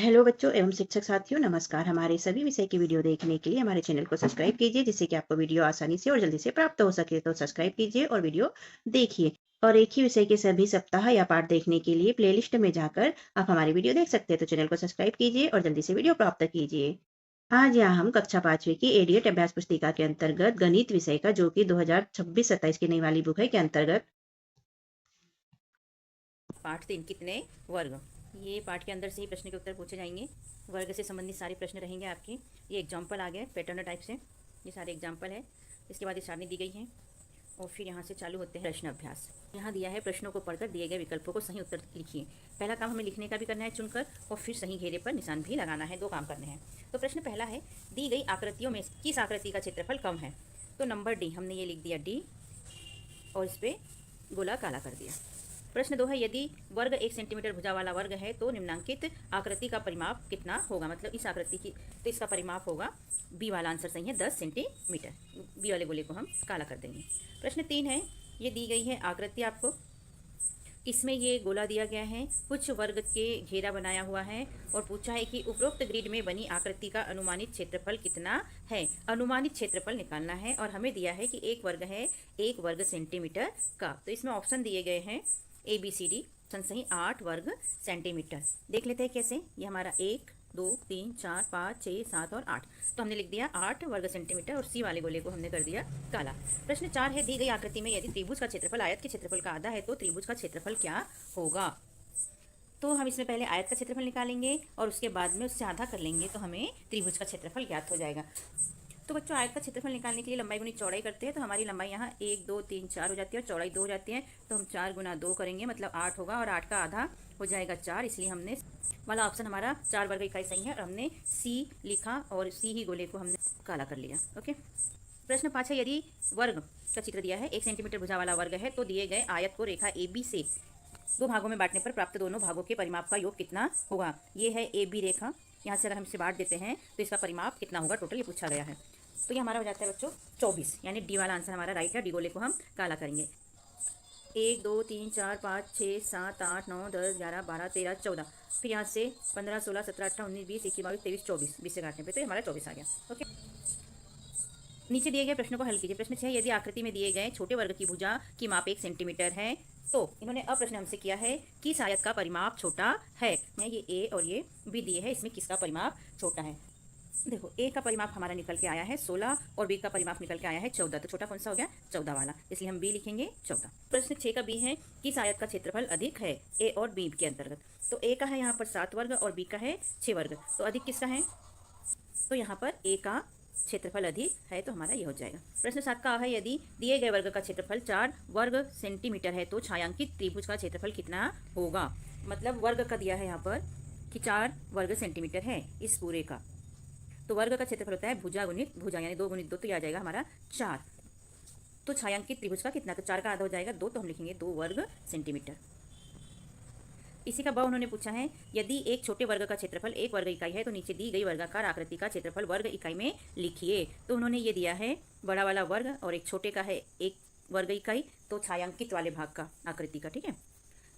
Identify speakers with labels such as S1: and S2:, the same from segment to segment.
S1: Hello बच्चों एवं शिक्षक साथियों, नमस्कार। हमारे सभी विषय की वीडियो देखने के लिए हमारे चैनल को सब्सक्राइब कीजिए, जिससे कि आपको वीडियो आसानी से और जल्दी से प्राप्त हो सके। तो सब्सक्राइब कीजिए और वीडियो देखिए। और एक ही विषय के सभी सप्ताह या पाठ देखने के लिए प्लेलिस्ट में जाकर आप हमारी वीडियो देख सकते हैं। तो चैनल को सब्सक्राइब कीजिए और जल्दी से वीडियो प्राप्त कीजिए। आज यहाँ हम कक्षा 5वीं की एडीएट अभ्यास पुस्तिका के अंतर्गत गणित विषय का, जो कि 2026-27 की नई वाली बुक है, के अंतर्गत
S2: पाठ 3 कितने वर्ग। ये पाठ के अंदर से ही प्रश्न के उत्तर पूछे जाएंगे। वर्ग से संबंधित सारे प्रश्न रहेंगे आपके। ये एग्जाम्पल आ गए पैटर्न टाइप से, ये सारे एग्जाम्पल है। इसके बाद ये सारणी दी गई है और फिर यहाँ से चालू होते हैं प्रश्न अभ्यास। यहाँ दिया है प्रश्नों को पढ़कर दिए गए विकल्पों को सही उत्तर लिखिए। पहला काम हमें लिखने का भी करना है चुनकर, और फिर सही घेरे पर निशान भी लगाना है। 2 काम करने हैं। तो प्रश्न पहला है, दी गई आकृतियों में किस आकृति का क्षेत्रफल कम है। तो नंबर डी, हमने ये लिख दिया डी और इस पर गोला काला कर दिया। प्रश्न 2 है, यदि वर्ग 1 सेंटीमीटर भुजा वाला वर्ग है तो निम्नांकित आकृति का परिमाप कितना होगा। मतलब इस आकृति की, तो इसका परिमाप होगा, बी वाला आंसर सही है, 10 सेंटीमीटर। बी वाले गोले को हम काला कर देंगे। प्रश्न 3 है, ये दी गई है आकृति आपको, इसमें ये गोला दिया गया है, कुछ वर्ग के घेरा बनाया हुआ है और पूछा है कि उपरोक्त ग्रिड में बनी आकृति का अनुमानित क्षेत्रफल कितना है। अनुमानित क्षेत्रफल निकालना है और हमें दिया है कि एक वर्ग है 1 वर्ग सेंटीमीटर का। तो इसमें ऑप्शन दिए गए हैं ABCD। ऑप्शन सही 8 वर्ग सेंटीमीटर। देख लेते हैं कैसे। ये हमारा 1 2 3 4 5 6 7 और 8, तो हमने लिख दिया 8 वर्ग सेंटीमीटर और सी वाले गोले को हमने कर दिया काला। प्रश्न 4 है, दी गई आकृति में यदि त्रिभुज का क्षेत्रफल आयत के क्षेत्रफल का आधा है तो त्रिभुज का क्षेत्रफल क्या होगा। तो हम इसमें पहले आयत का क्षेत्रफल निकालेंगे और उसके बाद में उससे आधा कर लेंगे तो हमें त्रिभुज का क्षेत्रफल ज्ञात हो जाएगा। तो बच्चों, आयत का क्षेत्रफल निकालने के लिए लंबाई गुनी चौड़ाई करते हैं। तो हमारी लंबाई यहाँ 1 2 3 4 हो जाती है और चौड़ाई 2 हो जाती है। तो हम 4 गुना 2 करेंगे, मतलब 8 होगा और 8 का आधा हो जाएगा 4। इसलिए हमने वाला ऑप्शन हमारा 4 वर्ग इकाई सही है और हमने सी लिखा और सी ही गोले को हमने काला कर लिया। ओके। प्रश्न 5 है, यदि वर्ग का चित्र दिया है, 1 सेंटीमीटर भुजा वाला वर्ग है तो दिए गए आयत को रेखा AB से 2 भागों में बांटने पर प्राप्त दोनों भागों के परिमाप का योग कितना होगा। ये है AB रेखा, यहाँ से अगर हम इसे बांट देते हैं तो इसका परिमाप कितना होगा, टोटल ये पूछा गया है। तो ये हमारा हो जाता है बच्चों 24, यानी डी वाला आंसर हमारा राइट है। डी गोले को हम काला करेंगे। 1 2 3 4 5 6 7 8 9 10 11 12 13 14, फिर यहाँ से 15 16 17 18 19 20 21 22 23 24, 20 से काटने पे तो ये हमारा 24 आ गया। ओके। नीचे दिए गए प्रश्नों को हल कीजिए। प्रश्न 6, यदि आकृति में दिए गए छोटे वर्ग की भुजा की माप 1 सेंटीमीटर है तो इन्होंने अब प्रश्न हमसे किया है किस आयत का परिमाप छोटा है। ये ए और ये बी दिए है, इसमें किसका परिमाप छोटा है। देखो, ए का परिमाप हमारा निकल के आया है 16 और बी का परिमाप निकल के आया है 14। तो छोटा कौन सा हो गया, 14 वाला, इसलिए हम बी लिखेंगे 14। प्रश्न 6 का बी है, किस आयत का क्षेत्रफल अधिक है ए और बी के अंतर्गत। तो ए का है यहाँ पर 7 वर्ग और बी का है 6 वर्ग, तो अधिक किसका है। तो यहाँ पर ए का क्षेत्रफल अधिक है, तो हमारा ये हो जाएगा। प्रश्न 7 का है, यदि दिए गए वर्ग का क्षेत्रफल 4 वर्ग सेंटीमीटर है तो छायांकित त्रिभुज का क्षेत्रफल कितना होगा। मतलब वर्ग का दिया है यहाँ पर कि 4 वर्ग सेंटीमीटर है इस पूरे का, तो वर्ग का क्षेत्रफल होता है भुजा गुणित भुजा, यानी 2 गुणित 2, तो यह आ जाएगा हमारा 4। तो छायांकित त्रिभुज का कितना, तो 4 का आधा हो जाएगा 2, तो हम लिखेंगे 2 वर्ग सेंटीमीटर। इसी का ब उन्होंने पूछा है, यदि एक छोटे वर्ग का क्षेत्रफल 1 वर्ग इकाई है तो नीचे दी गई वर्गाकार आकृति का क्षेत्रफल वर्ग इकाई में लिखिए। तो उन्होंने ये दिया है बड़ा वाला वर्ग और एक छोटे का है 1 वर्ग इकाई, तो छायांकित वाले भाग का आकृति का, ठीक है।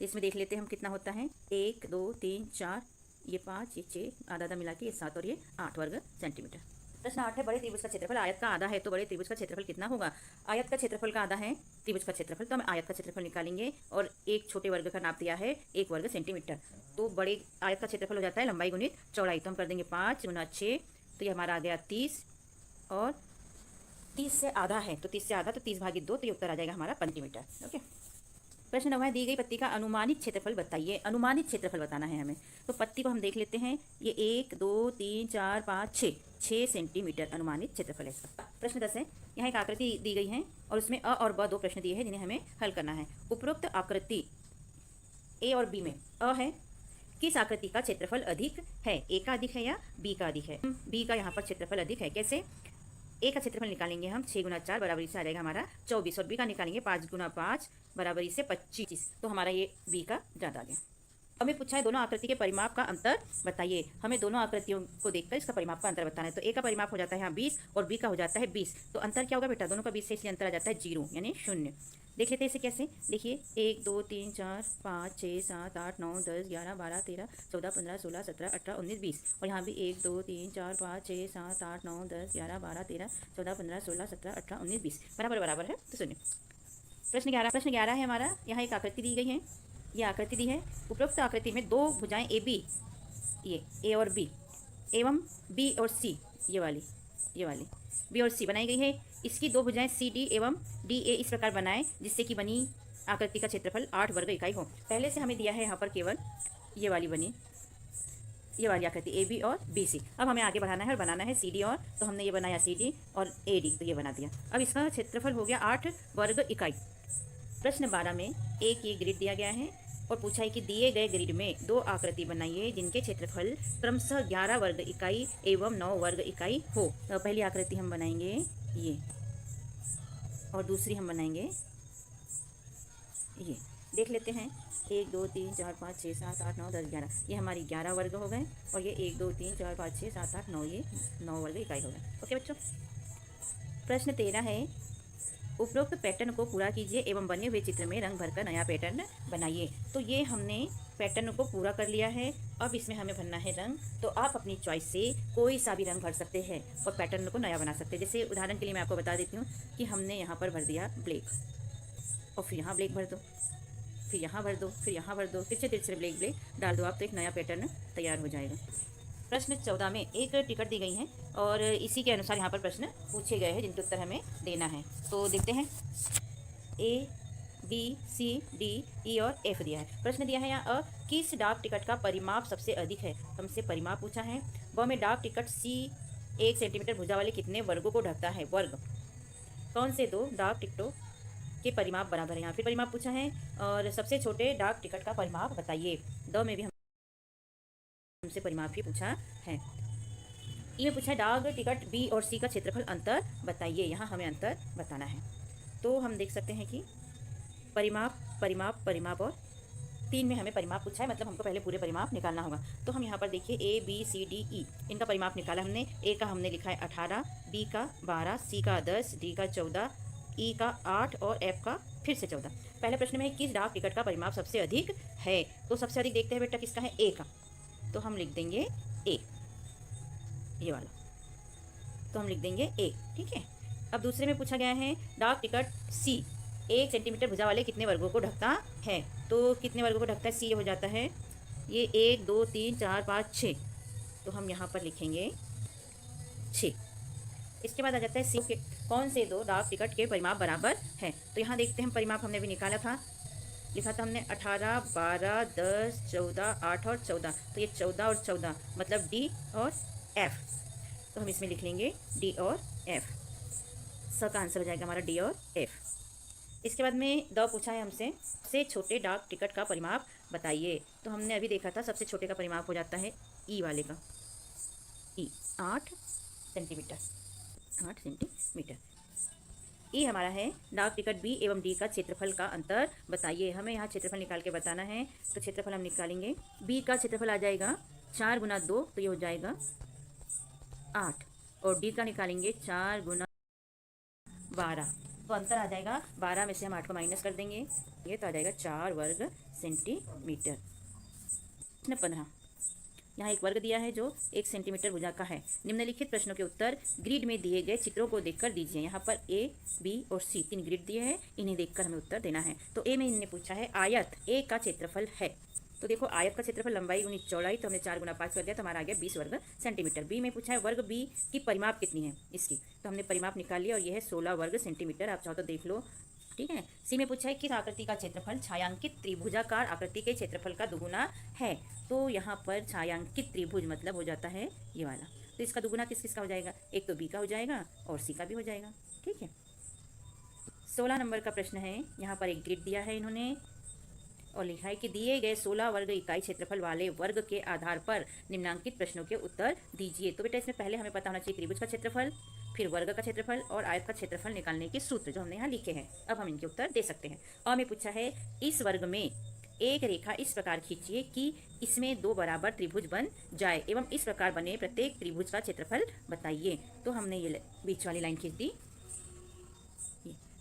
S2: इसमें देख लेते हैं हम कितना होता है, 1 2 3 4, ये 5, ये 6, आधा आधा मिला के ये 7 और ये 8 वर्ग सेंटीमीटर। प्रश्न 8 है, बड़े त्रिभुज का क्षेत्रफल आयत का आधा है तो बड़े त्रिभुज का क्षेत्रफल कितना होगा। आयत का क्षेत्रफल का आधा है त्रिभुज का क्षेत्रफल, तो हम आयत का क्षेत्रफल निकालेंगे और एक छोटे वर्ग का नाप दिया है 1 वर्ग सेंटीमीटर, तो बड़े आयत का क्षेत्रफल हो जाता है लंबाई गुणित चौड़ाई, तो हम कर देंगे 5 गुना 6, तो ये हमारा आ गया 30 और 30 से आधा है तो 30 से आधा, तो 30 भागी 2, तो ये उत्तर आ जाएगा हमारा सेंटीमीटर। ओके। प्रश्न 9 है, दी गई पत्ती का अनुमानित क्षेत्रफल बताइए। अनुमानित क्षेत्रफल बताना है हमें, तो पत्ती को हम देख लेते हैं। ये 1 2 3 4 5 6 सेंटीमीटर अनुमानित क्षेत्रफल है इसका। प्रश्न 10 है, यहाँ एक आकृति दी गई है और उसमें अ और ब 2 प्रश्न दिए हैं जिन्हें हमें हल करना है। उपरोक्त आकृति ए और बी में अ है, किस आकृति का क्षेत्रफल अधिक है, ए का अधिक है या बी का अधिक है। बी का यहाँ पर क्षेत्रफल अधिक है, कैसे। ए का क्षेत्रफल निकालेंगे हम 6 गुना 4 बराबरी से आ जाएगा हमारा 24, और बी का निकालेंगे 5 गुना 5 बराबरी से 25, तो हमारा ये बी का ज़्यादा आ गया। हमें पूछा है दोनों आकृति के परिमाप का अंतर बताइए। हमें दोनों आकृतियों को देखकर इसका परिमाप का अंतर बताना है। तो ए का परिमाप हो जाता है यहाँ 20 और बी का हो जाता है 20, तो अंतर क्या होगा बेटा, दोनों का 20 से, इसलिए अंतर आ जाता है 0 यानी 0। देख लेते हैं इसे कैसे। देखिए 1 2 3 4 5 6 7 8 9 10 11 12 13 14 15 16 17 18 19 20 और यहाँ भी 1 2 3 4 5 6 7 8 9 10 11 12 13 14 15 16 17 18 19 20 बराबर बराबर है। तो सुनिए प्रश्न 11 है हमारा। यहाँ एक आकृति दी गई है। ये आकृति दी है। उपरोक्त आकृति में दो भुजाएं ए बी, ये ए और बी एवं बी और सी, ये वाली बी और सी बनाई गई है। इसकी दो भुजाएं सी डी एवं डी ए इस प्रकार बनाएं जिससे कि बनी आकृति का क्षेत्रफल 8 वर्ग इकाई हो। पहले से हमें दिया है यहाँ पर केवल ये वाली आकृति ए बी और बी सी। अब हमें आगे बढ़ाना है और बनाना है सी डी, और तो हमने ये बनाया सी डी और ए डी, तो ये बना दिया। अब इसका क्षेत्रफल हो गया 8 वर्ग इकाई। प्रश्न 12 में एक ये ग्रिड दिया गया है और पूछा है कि दिए गए ग्रिड में दो आकृति बनाइए जिनके क्षेत्रफल क्रमशः 11 वर्ग इकाई एवं 9 वर्ग इकाई हो। तो पहली आकृति हम बनाएंगे ये, और दूसरी हम बनाएंगे ये। देख लेते हैं 1 2 3 4 5 6 7 8 9 10 11, ये हमारी 11 वर्ग हो गए, और ये 1 2 3 4 5 6 7 8 9, ये 9 वर्ग इकाई हो गए। ओके बच्चों। प्रश्न 13 है, उपरोक्त पैटर्न को पूरा कीजिए एवं बने हुए चित्र में रंग भरकर नया पैटर्न बनाइए। तो ये हमने पैटर्न को पूरा कर लिया है। अब इसमें हमें भरना है रंग। तो आप अपनी चॉइस से कोई सा भी रंग भर सकते हैं और पैटर्न को नया बना सकते हैं। जैसे उदाहरण के लिए मैं आपको बता देती हूँ कि हमने यहाँ पर भर दिया ब्लैक, और फिर यहाँ ब्लैक भर दो, फिर यहाँ भर दो, फिर यहाँ भर दो, फिर से तिरछे ब्लैक डाल दो आप, तो एक नया पैटर्न तैयार हो जाएगा। प्रश्न 14 में एक टिकट दी गई है और इसी के अनुसार यहाँ पर प्रश्न पूछे गए हैं जिनके उत्तर हमें देना है। तो देखते हैं A B C D E और एफ दिया है। प्रश्न दिया है यहाँ किस डाक टिकट का परिमाप सबसे अधिक है। हमसे परिमाप पूछा है। ब में डाक टिकट सी 1 सेंटीमीटर भुजा वाले कितने वर्गों को ढकता है। वर्ग कौन से दो डाक टिकटों के परिमाप बराबर है। यहाँ फिर परिमाप पूछा है और सबसे छोटे डाक टिकट का परिमाप बताइए। द में भी हमसे परिमाप ही पूछा है। ई में पूछा है डाक टिकट बी और सी का क्षेत्रफल अंतर बताइए। यहाँ हमें अंतर बताना है। तो हम देख सकते हैं कि परिमाप परिमाप परिमाप और 3 में हमें परिमाप पूछा है, मतलब हमको पहले पूरे परिमाप निकालना होगा। तो हम यहाँ पर देखिए A B C D E इनका परिमाप निकाला हमने। ए का हमने लिखा है 18, बी का 12, सी का 10, डी का 14, ई का 8 और एफ का फिर से 14। पहले प्रश्न में किस डाक टिकट का परिमाप सबसे अधिक है। तो सबसे अधिक देखते हैं बेटा किसका है, ए का। तो हम लिख देंगे ए, ये वाला, तो हम लिख देंगे ए। ठीक है। अब दूसरे में पूछा गया है डाक टिकट सी 1 सेंटीमीटर भुजा वाले कितने वर्गों को ढकता है। तो कितने वर्गों को ढकता है, सी हो जाता है ये 1 2 3 4 5 6, तो हम यहाँ पर लिखेंगे 6। इसके बाद आ जाता है सी के कौन से दो डाक टिकट के परिमाप बराबर है। तो यहाँ देखते हैं परिमाप हमने भी निकाला था, लिखा था हमने 18 12 10 14 8 और 14, तो ये 14 और 14 मतलब डी और एफ। तो हम इसमें लिख लेंगे डी और एफ। स का आंसर हो जाएगा हमारा डी और एफ। इसके बाद में द पूछा है हमसे सबसे छोटे डाक टिकट का परिमाप बताइए। तो हमने अभी देखा था सबसे छोटे का परिमाप हो जाता है ई वाले का, ई 8 सेंटीमीटर। ई हमारा है डाक टिकट बी एवं डी का क्षेत्रफल का अंतर बताइए। हमें यहाँ क्षेत्रफल निकाल के बताना है। तो क्षेत्रफल हम निकालेंगे। बी का क्षेत्रफल आ जाएगा 4 गुना 2, तो ये हो जाएगा 8, और डी का निकालेंगे 4 गुना 12, तो अंतर आ जाएगा 12 में से हम 8 को माइनस कर देंगे, ये तो आ जाएगा 4 वर्ग सेंटीमीटर। प्रश्न 15, यहाँ एक वर्ग दिया है जो 1 सेंटीमीटर भुजा का है। निम्नलिखित प्रश्नों के उत्तर ग्रिड में दिए गए चित्रों को देखकर दीजिए। यहाँ पर ए बी और सी 3 ग्रिड दिए हैं, इन्हें देखकर हमें उत्तर देना है। तो ए में इन्होंने पूछा है आयत ए का क्षेत्रफल है। तो देखो आयत का क्षेत्रफल लंबाई गुनी चौड़ाई, तो हमने 4 गुना 5 कर दिया, तो हमारा आ गया 20 वर्ग सेंटीमीटर। बी में पूछा है वर्ग बी की परिमाप कितनी है इसकी, तो हमने परिमाप निकाल लिया और यह है 16 वर्ग सेंटीमीटर। आप चाहो तो देख लो। ठीक है। सी में पूछा है किस आकृति का क्षेत्रफल छायांकित त्रिभुजाकार आकृति के क्षेत्रफल का दुगुना है। तो यहाँ पर छायांकित त्रिभुज मतलब हो जाता है ये वाला, तो इसका दुगुना किस किस का हो जाएगा, एक तो बी का हो जाएगा और सी का भी हो जाएगा। ठीक है। 16 नंबर का प्रश्न है। यहाँ पर एक ग्रिड दिया है इन्होंने और लिखा है कि दिए गए 16 वर्ग इकाई क्षेत्रफल वाले वर्ग के आधार पर निम्नांकित प्रश्नों के उत्तर दीजिए। तो बेटा इसमें पहले हमें पता होना चाहिए त्रिभुज का क्षेत्रफल, फिर वर्ग का क्षेत्रफल और आयत का क्षेत्रफल निकालने के सूत्र जो हमने यहाँ लिखे हैं। अब हम इनके उत्तर दे सकते हैं। और में पूछा है इस वर्ग में एक रेखा इस प्रकार खींचिए कि इसमें 2 बराबर त्रिभुज बन जाए एवं इस प्रकार बने प्रत्येक त्रिभुज का क्षेत्रफल बताइए। तो हमने ये बीच वाली लाइन खींच दी।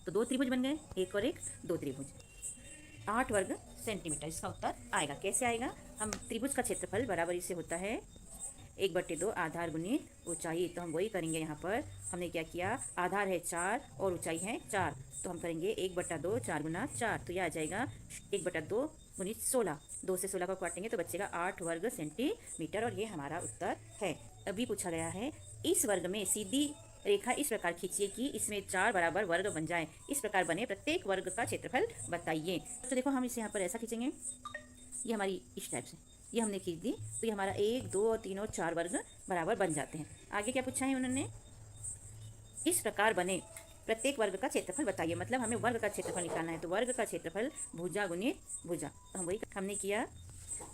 S2: तो 2 त्रिभुज बन गए, एक और एक, 2 त्रिभुज। 8 वर्ग सेंटीमीटर इसका उत्तर आएगा। कैसे आएगा? हम त्रिभुज का क्षेत्रफल बराबरी से होता है 1/2 आधार गुणित ऊंचाई। तो हम वही करेंगे। यहाँ पर हमने क्या किया, आधार है 4 और ऊंचाई है 4, तो हम करेंगे 1/2 4 गुना 4, तो यह आ जाएगा 1/2 गुणित 16। 2 से 16 को काटेंगे तो बचेगा 8 वर्ग सेंटीमीटर, और ये हमारा उत्तर है। अभी पूछा गया है इस वर्ग में सीधी रेखा इस प्रकार खींचिए कि इसमें 4 बराबर वर्ग बन जाए। इस प्रकार बने प्रत्येक वर्ग का क्षेत्रफल बताइए। तो देखो हम इसे यहाँ पर ऐसा खींचेंगे, ये हमारी इस टाइप से ये हमने खींच दी, तो ये हमारा 1 2 और 3 और 4 वर्ग बराबर बन जाते हैं। आगे क्या पूछा है उन्होंने, इस प्रकार बने प्रत्येक वर्ग का क्षेत्रफल बताइए। मतलब हमें वर्ग का क्षेत्रफल निकालना है, तो वर्ग का क्षेत्रफल भुजा गुणित भुजा, तो हम वही हमने किया।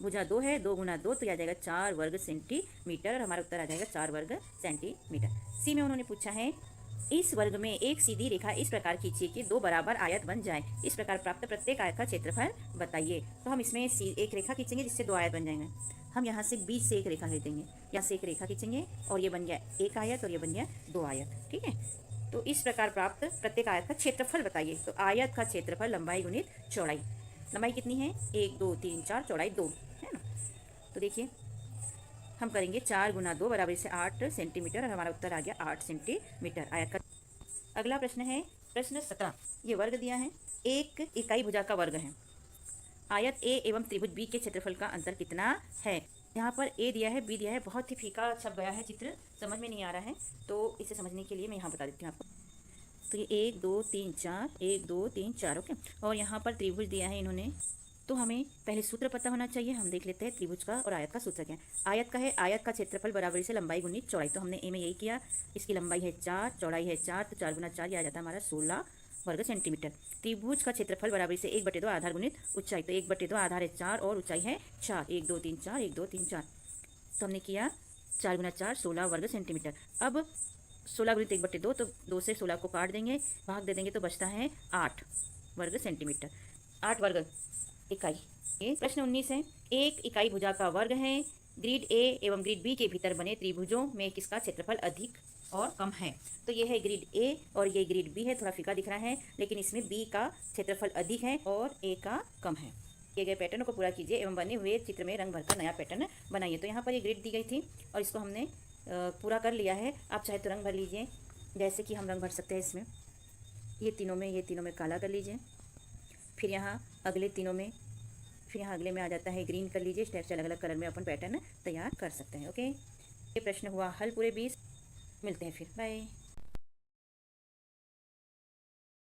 S2: भुजा 2 है, 2 गुना 2 तो यह आ जाएगा 4 वर्ग सेंटीमीटर, और हमारा उत्तर आ जाएगा 4 वर्ग सेंटीमीटर। सी में उन्होंने पूछा है इस वर्ग में एक सीधी रेखा इस प्रकार खींचिए कि 2 बराबर आयत बन जाए। इस प्रकार प्राप्त प्रत्येक आयत का क्षेत्रफल बताइए। तो हम इसमें एक रेखा खींचेंगे जिससे 2 आयत बन जाएंगे। हम यहाँ से बीच से एक रेखा खींचेंगे, यहाँ से एक रेखा खींचेंगे और ये बन गया एक आयत और ये बन गया 2 आयत। ठीक है, तो इस प्रकार प्राप्त प्रत्येक आयत का क्षेत्रफल बताइए। तो आयत का क्षेत्रफल लंबाई गुणित चौड़ाई। लंबाई कितनी है, 1 2 3 4, चौड़ाई 2 है ना। तो देखिए हम करेंगे 4 गुना 2 बराबर से 8 सेंटीमीटर, और हमारा उत्तर आ गया 8 सेंटीमीटर आयत का। अगला प्रश्न है प्रश्न 17। ये वर्ग दिया है, एक इकाई भुजा का वर्ग है। आयत ए एवं त्रिभुज बी के क्षेत्रफल का अंतर कितना है। यहाँ पर ए दिया है, बी दिया है, बहुत ही फीका छप गया है चित्र, समझ में नहीं आ रहा है, तो इसे समझने के लिए मैं यहाँ बता देती हूँ आपको। तो ये 1 2 3 4, 1 2 3 4, ओके। और यहाँ पर त्रिभुज दिया है इन्होंने, तो हमें पहले सूत्र पता होना चाहिए। हम देख लेते हैं त्रिभुज का और आयत का सूत्र क्या है। आयत का है, आयत का क्षेत्रफल बराबरी से लंबाई गुणित चौड़ाई, तो हमने ए में यही किया। इसकी लंबाई है 4, चौड़ाई है 4, तो 4 गुना 4 ये आ जाता है हमारा 16 वर्ग सेंटीमीटर। त्रिभुज का क्षेत्रफल बराबरी से 1/2 आधार गुणित ऊंचाई, तो 1/2 आधार है 4 और ऊंचाई है 4, 1 2 3 4, 1 2 3 4, तो हमने किया 4 गुना 4 16 वर्ग सेंटीमीटर। अब 16 गुणित 1/2, तो 2 से 16 को काट देंगे, भाग दे देंगे, तो बचता है 8 वर्ग सेंटीमीटर, 8 वर्ग इकाई। ये प्रश्न 19 है, एक इकाई भुजा का वर्ग है। ग्रिड ए एवं ग्रिड बी के भीतर बने त्रिभुजों में किसका क्षेत्रफल अधिक और कम है। तो ये है ग्रिड ए और ये ग्रिड बी है, थोड़ा फीका दिख रहा है, लेकिन इसमें बी का क्षेत्रफल अधिक है और ए का कम है। दिए गए पैटर्न को पूरा कीजिए एवं बने हुए चित्र में रंग भरकर नया पैटर्न बनाइए। तो यहाँ पर ये ग्रिड दी गई थी और इसको हमने पूरा कर लिया है। आप चाहे तो रंग भर लीजिए, जैसे कि हम रंग भर सकते हैं इसमें, ये तीनों में काला कर लीजिए, फिर यहाँ अगले तीनों में, फिर यहाँ अगले में आ जाता है ग्रीन कर लीजिए। इस टाइप से अलग अलग कलर में अपन पैटर्न तैयार कर सकते हैं। ओके, ये प्रश्न हुआ हल पूरे 20। मिलते हैं फिर, बाय।